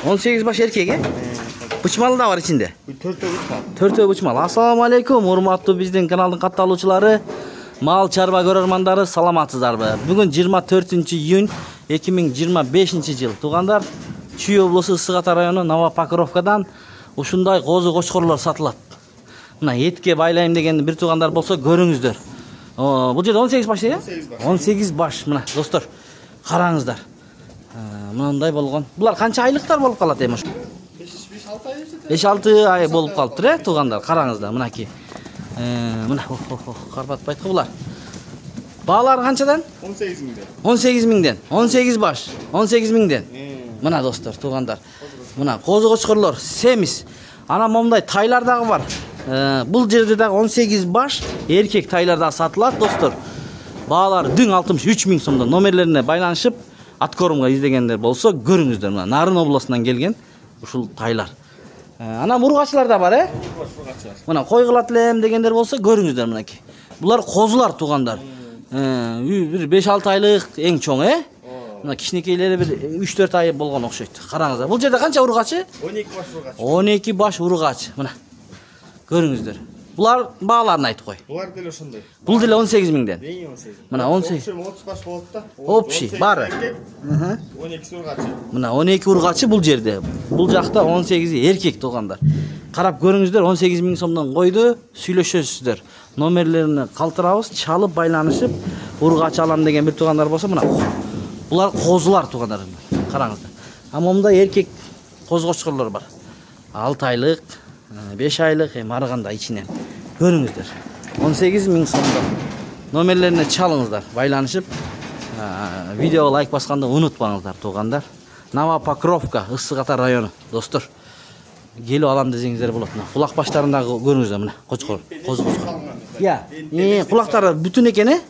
18 baş erkek, Bıçmalı da var içinde. 4 bıçmal. Assalamu alaikum, urmаттуу биздин каналдын катталуучулары, мал чарба көрөрмандары, саламатсыздарбы? Бүгүн 24-iyun 2025-жыл. Туугандар, Чүй облусу Ысык Ата району Новопокровкадан ушундай козу кочкорлор сатылат. Мына этке байлайм деген бир туугандар болсо көрүңүздөр. Бул жерде 18 баш э? 18 баш. Мына достор, караңыздар. Мындай болгон. Булар канча айлыктар болуп калат эми? 5-6 ай болуп калыптыр, туугандар. Караңыздар, мынакей. Мына карбатпайт булар. Баалары канчадан? 18 миңден. 18 баш. 18 миңден. Мына достор, туугандар. Мына козу кочкорлор семиз. Ана момундай тайлар дагы бар. Бул жерде дагы 18 баш эркек тайлар да сатылат, достор. Баалары дүң 63 миң сомдон. Номерлерине байланышып, аткорумга издегендер болсо көрүңүздөр. Мына Нарын областынан келген ушул тайлар. Ана мургачылар да бар, Мына кой кылат элем дегендер болсо көрүңүздөр мынакей. Булар козулар, туугандар. Бир 5-6 айлык эң чоң, Мына кичинекейлери бир 3-4 ай болгон окшойт. Караңыздар. Бул жерде канча ургачы? 12 баш ургач. 12 баш ургач. Мына көрүңүздөр. Булар бааларын айтып кой. Булар деле ошондой. Бул деле 18 миңден. Мына 18. 30 баш болот да. Общий бары. 12 ургачы. Мына 12 ургачы бул жерде. Бул жакта 18 эркек, туугандар. Карап көрүңүздөр, 18 миң сомдон койду, сүйлөшөсүздөр. Номерлерин калтырабыз, чалып байланышып, ургач алам деген бир туугандар болсо, мына булар козулар, туугандар. Караңыздар. Момундай эркек коз кочкорлор бар. 6 айлык, 5 айлык, арыганда ичинен. Көрүңүздөр. 18 миң сомдон. Номерлерине чалыңыздар, байланышып, видео лайк басканды унутпаңыздар, туугандар. Новопокровка, Ысык Ата району, достор. Келип алам десеңиздер болот. Кулак баштарындагы көрүңүздөр, мына кочкор, козу кочкор. Кулактары бүтүн экен,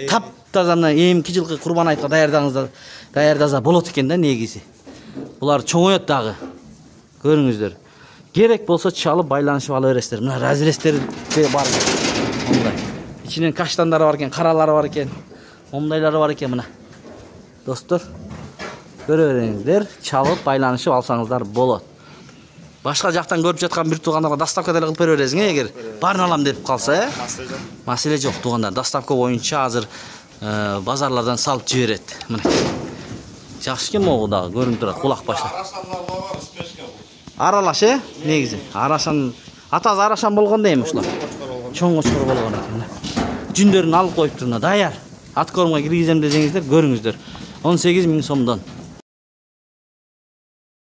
Таптаза, мына эмки жылкы курбан айтка даярдаса болот экен да негизи. Булар чоңоет дагы. Көрүңүздөр. Керек болсо чалып байланышып ала бересиздер. Мына разрестери бар. Мындай. Ичинен каштандары бар экен, каралары бар экен. Момундайлары бар экен, мына. Достор, көрө бериңиздер, чалып байланышып алсаңыздар болот. Башка жактан көрүп жаткан бир туугандарга доставка деле кылып бере бересиң, эгер барын алам деп калса, Маселе жок, туугандар. Доставка боюнча азыр базарлардан салып жиберет. Мына. Жакшы экен могу дагы көрүнүп турат, кулак башлар. Аралаш, негизи. Арашан, атасы арашан болгондо эми ушулар. Чоң кочкор болгон экен. Жүндөрүн алып коюптур, даяр. Аткорумга киргизем десеңиздер, көрүңүздөр. 18 миң сомдон.